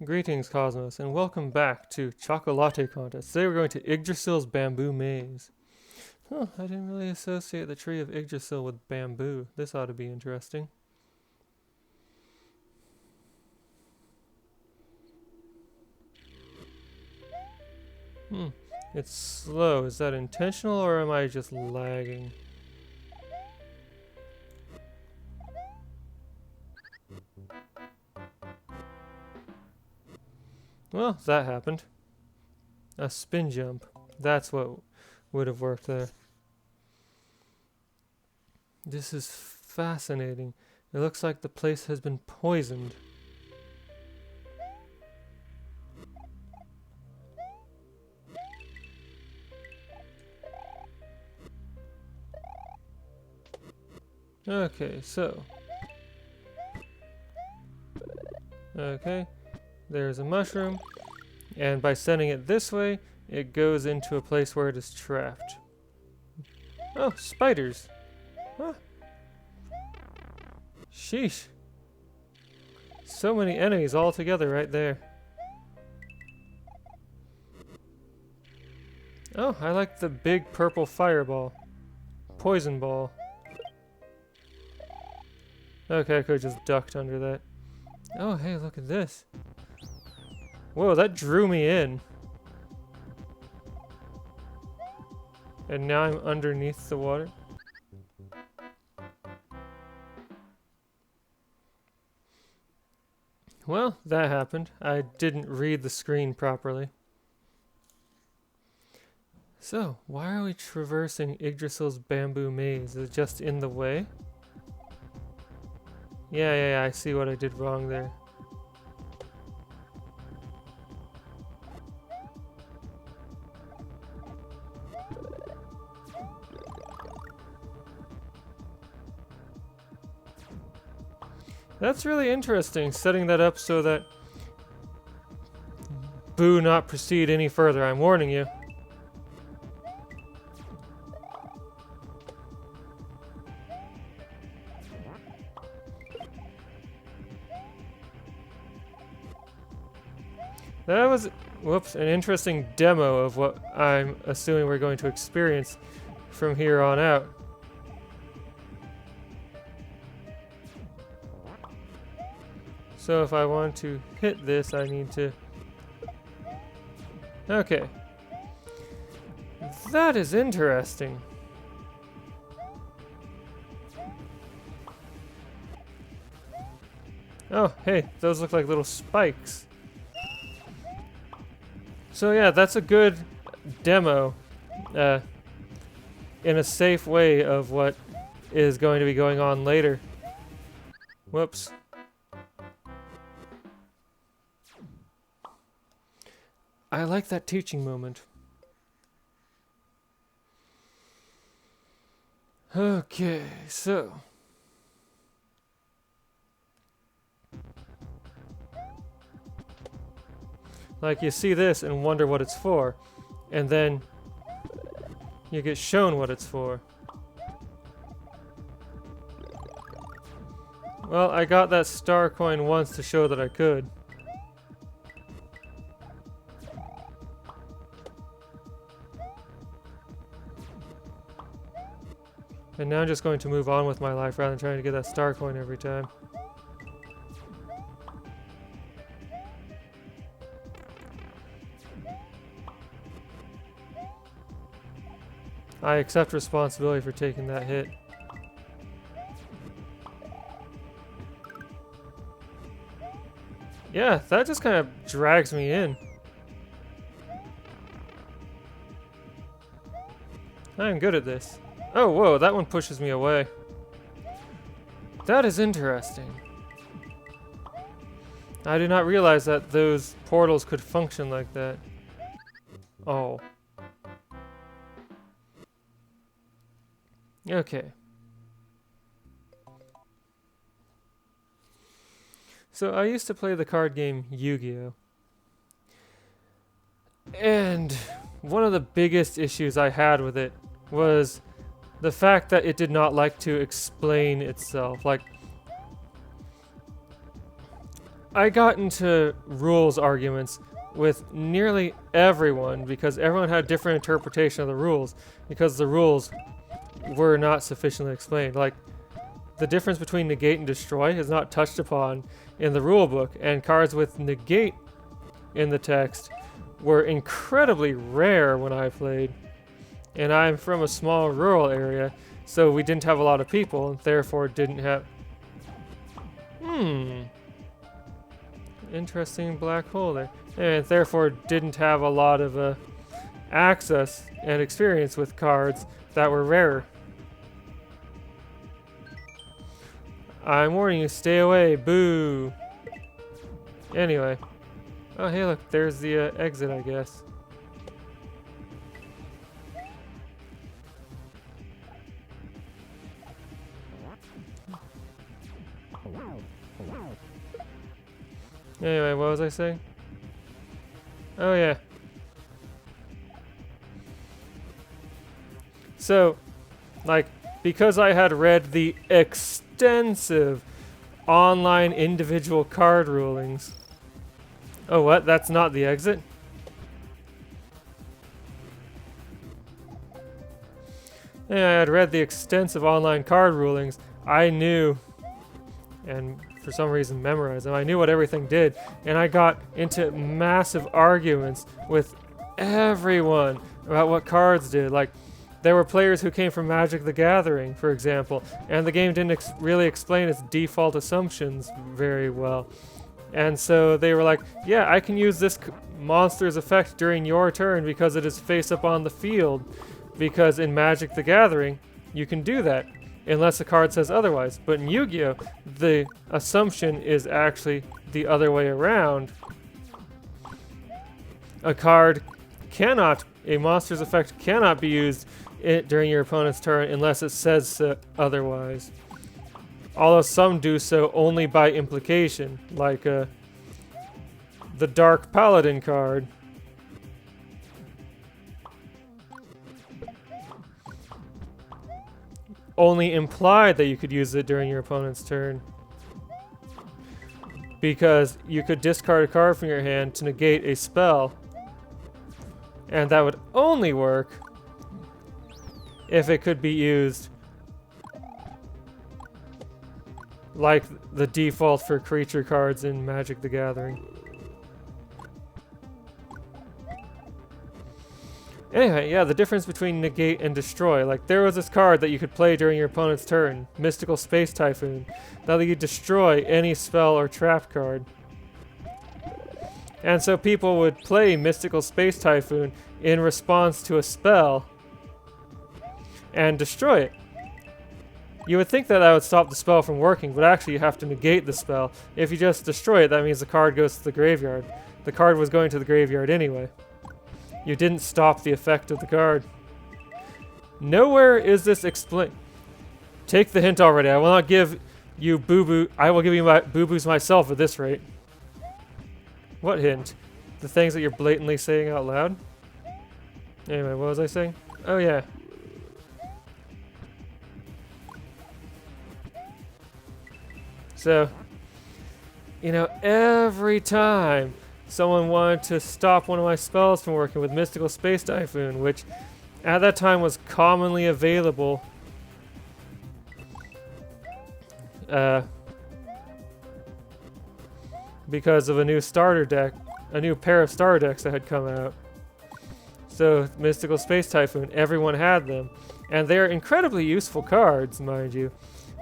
Greetings, Cosmos, and welcome back to Choco Latte Contest. Today we're going to Yggdrasil's Bamboo Maze. Huh, I didn't really associate the tree of Yggdrasil with bamboo. This ought to be interesting. It's slow. Is that intentional or am I just lagging? Well, that happened. A spin jump. That's what would have worked there. This is fascinating. It looks like the place has been poisoned. Okay, so. Okay, there's a mushroom. And by sending it this way, it goes into a place where it is trapped. Oh, spiders. Huh. Sheesh. So many enemies all together right there. Oh, I like the big purple fireball. Poison ball. Okay, I could have just ducked under that. Oh, hey, look at this. Whoa, that drew me in. And now I'm underneath the water. Well, that happened. I didn't read the screen properly. So, why are we traversing Yggdrasil's bamboo maze? Is it just in the way? Yeah, I see what I did wrong there. That's really interesting, setting that up so that Boo not proceed any further. I'm warning you. That was, whoops, an interesting demo of what I'm assuming we're going to experience from here on out. So if I want to hit this, I need to... Okay. That is interesting. Oh, hey, those look like little spikes. So yeah, that's a good demo in a safe way of what is going to be going on later. Whoops. I like that teaching moment. Okay, so... Like, you see this and wonder what it's for, and then you get shown what it's for. Well, I got that star coin once to show that I could. And now I'm just going to move on with my life rather than trying to get that star coin every time. I accept responsibility for taking that hit. Yeah, that just kind of drags me in. I'm good at this. Oh, whoa, that one pushes me away. That is interesting. I did not realize that those portals could function like that. Oh. Okay. So I used to play the card game Yu-Gi-Oh! And one of the biggest issues I had with it was the fact that it did not like to explain itself. Like, I got into rules arguments with nearly everyone because everyone had a different interpretation of the rules because the rules were not sufficiently explained. Like, the difference between negate and destroy is not touched upon in the rule book, and cards with negate in the text were incredibly rare when I played. And I'm from a small rural area, so we didn't have a lot of people, and therefore didn't have... Interesting black hole there. And therefore didn't have a lot of access and experience with cards that were rarer. I'm warning you, stay away, boo! Anyway. Oh, hey look, there's the exit, I guess. Anyway, what was I saying? Oh yeah. So, like, because I had read the extensive online individual card rulings. Oh, what? That's not the exit? Yeah, I had read the extensive online card rulings. I knew, and for some reason memorized them, I knew what everything did, and I got into massive arguments with everyone about what cards did. Like, there were players who came from Magic the Gathering, for example, and the game didn't really explain its default assumptions very well. And so they were like, yeah, I can use this monster's effect during your turn because it is face up on the field. Because in Magic the Gathering, you can do that, unless a card says otherwise. But in Yu-Gi-Oh, the assumption is actually the other way around. A monster's effect cannot be used during your opponent's turn unless it says so otherwise. Although some do so only by implication, like the Dark Paladin card. Only implied that you could use it during your opponent's turn. Because you could discard a card from your hand to negate a spell. And that would only work if it could be used like the default for creature cards in Magic the Gathering. Anyway, yeah, the difference between negate and destroy. Like, there was this card that you could play during your opponent's turn, Mystical Space Typhoon, that let you destroy any spell or trap card. And so people would play Mystical Space Typhoon in response to a spell and destroy it. You would think that that would stop the spell from working, but actually you have to negate the spell. If you just destroy it, that means the card goes to the graveyard. The card was going to the graveyard anyway. You didn't stop the effect of the card. Nowhere is this explained. Take the hint already. I will not give you boo-boo. I will give you my boo-boos myself at this rate. What hint? The things that you're blatantly saying out loud? Anyway, what was I saying? Oh yeah. So, you know, every time someone wanted to stop one of my spells from working with Mystical Space Typhoon, which at that time was commonly available because of a new starter deck, a new pair of starter decks that had come out. So, Mystical Space Typhoon, everyone had them. And they're incredibly useful cards, mind you.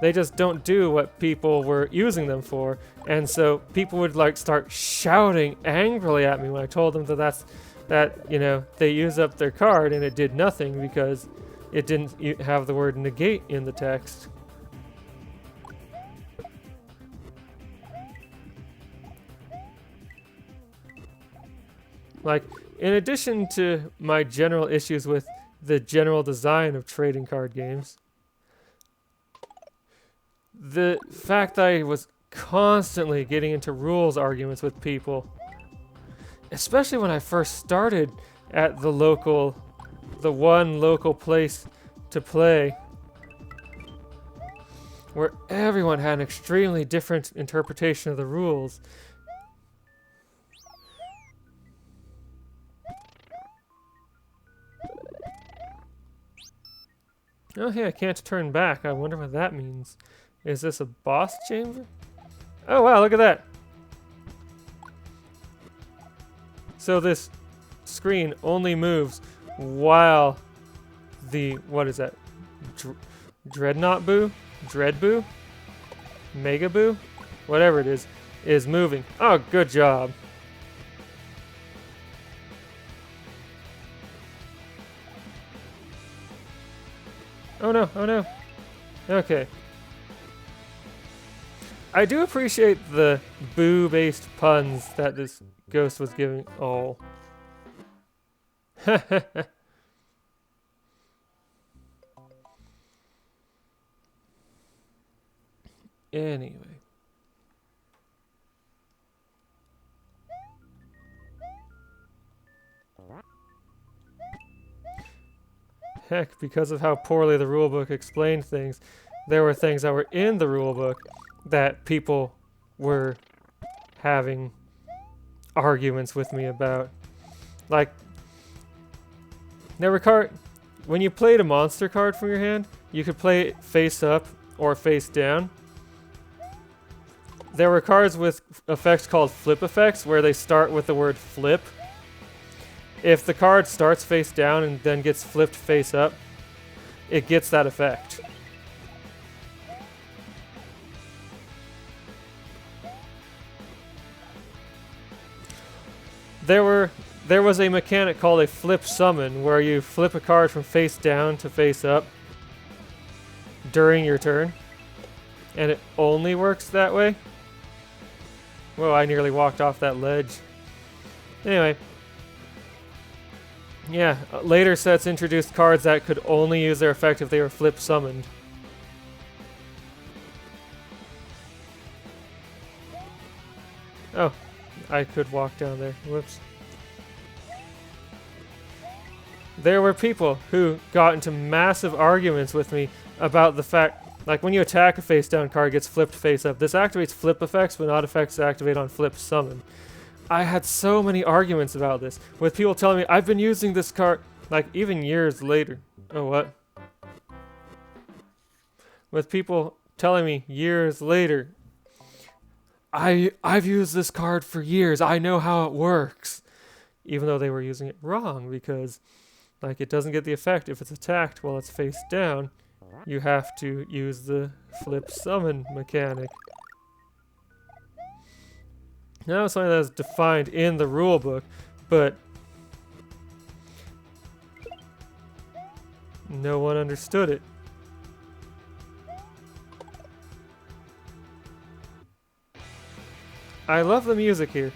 They just don't do what people were using them for. And so people would like start shouting angrily at me when I told them that you know, they used up their card and it did nothing because it didn't have the word negate in the text. Like, in addition to my general issues with the general design of trading card games, the fact that I was constantly getting into rules arguments with people, especially when I first started at the one local place to play, where everyone had an extremely different interpretation of the rules, Oh, hey, I can't turn back. I wonder what that means. Is this a boss chamber? Oh, wow, look at that. So this screen only moves while the, what is that? Dreadnought Boo? Dread Boo? Mega Boo? Whatever it is moving. Oh, good job. Oh no, oh no. Okay. I do appreciate the boo-based puns that this ghost was giving. Oh. Anyway. Heck, because of how poorly the rulebook explained things, there were things that were in the rulebook that people were having arguments with me about. Like, there were when you played a monster card from your hand, you could play it face up or face down. There were cards with effects called flip effects, where they start with the word flip. If the card starts face down and then gets flipped face up, it gets that effect. There was a mechanic called a flip summon, where you flip a card from face down to face up during your turn, and it only works that way. Whoa, I nearly walked off that ledge. Anyway. Yeah, later sets introduced cards that could only use their effect if they were flip summoned. Oh, I could walk down there. Whoops. There were people who got into massive arguments with me about the fact, like when you attack a face down card, it gets flipped face up. This activates flip effects, but not effects that activate on flip summon. I had so many arguments about this, with people telling me I've been using this card, like even years later. Oh, what? With people telling me years later, I've used this card for years. I know how it works. Even though they were using it wrong, because like it doesn't get the effect if it's attacked while it's face down. You have to use the flip summon mechanic. Now it's something that's defined in the rulebook, but no one understood it. I love the music here.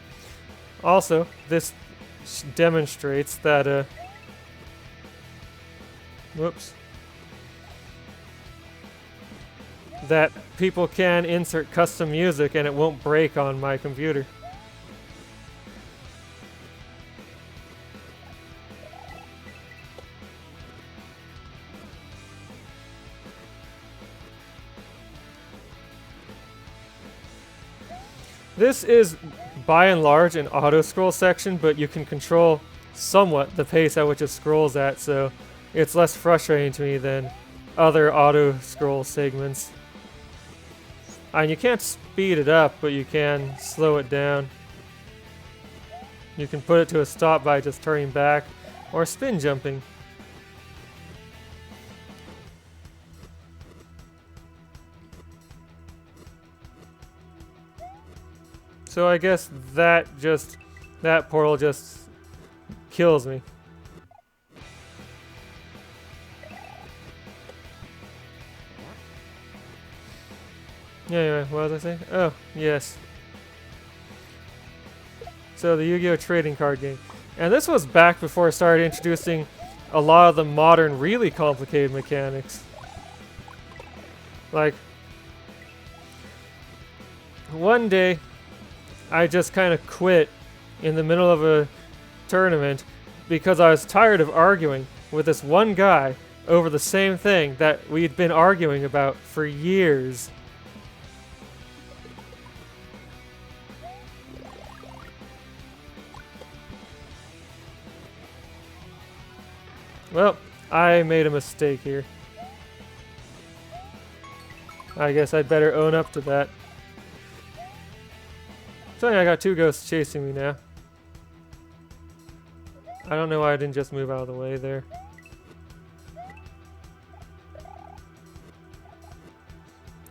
Also, this demonstrates that, whoops. That people can insert custom music and it won't break on my computer. This is, by and large, an auto-scroll section, but you can control somewhat the pace at which it scrolls at, so it's less frustrating to me than other auto-scroll segments. And you can't speed it up, but you can slow it down. You can put it to a stop by just turning back, or spin jumping. So I guess that portal just kills me. Anyway, what was I saying? Oh, yes. So the Yu-Gi-Oh! Trading card game. And this was back before I started introducing a lot of the modern, really complicated mechanics. Like, one day, I just kind of quit in the middle of a tournament because I was tired of arguing with this one guy over the same thing that we'd been arguing about for years. Well, I made a mistake here. I guess I better own up to that. So yeah, I got two ghosts chasing me now. I don't know why I didn't just move out of the way there.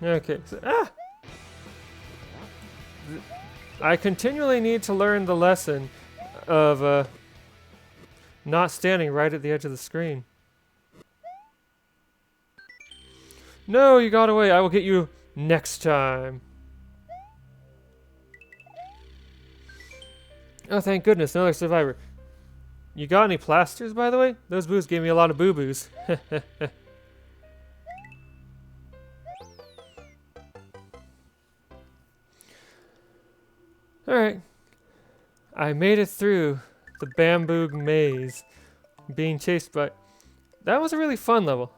Okay, so I continually need to learn the lesson of not standing right at the edge of the screen. No, you got away. I will get you next time. Oh, thank goodness, another survivor. You got any plasters, by the way? Those boos gave me a lot of boo-boos. Alright. I made it through the bamboo maze. Being chased by... That was a really fun level.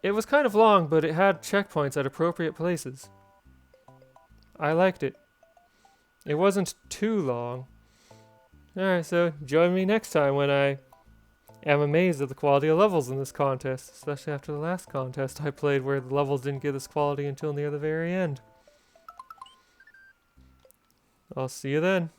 It was kind of long, but it had checkpoints at appropriate places. I liked it. It wasn't too long. Alright, so join me next time when I am amazed at the quality of levels in this contest, especially after the last contest I played where the levels didn't get this quality until near the very end. I'll see you then.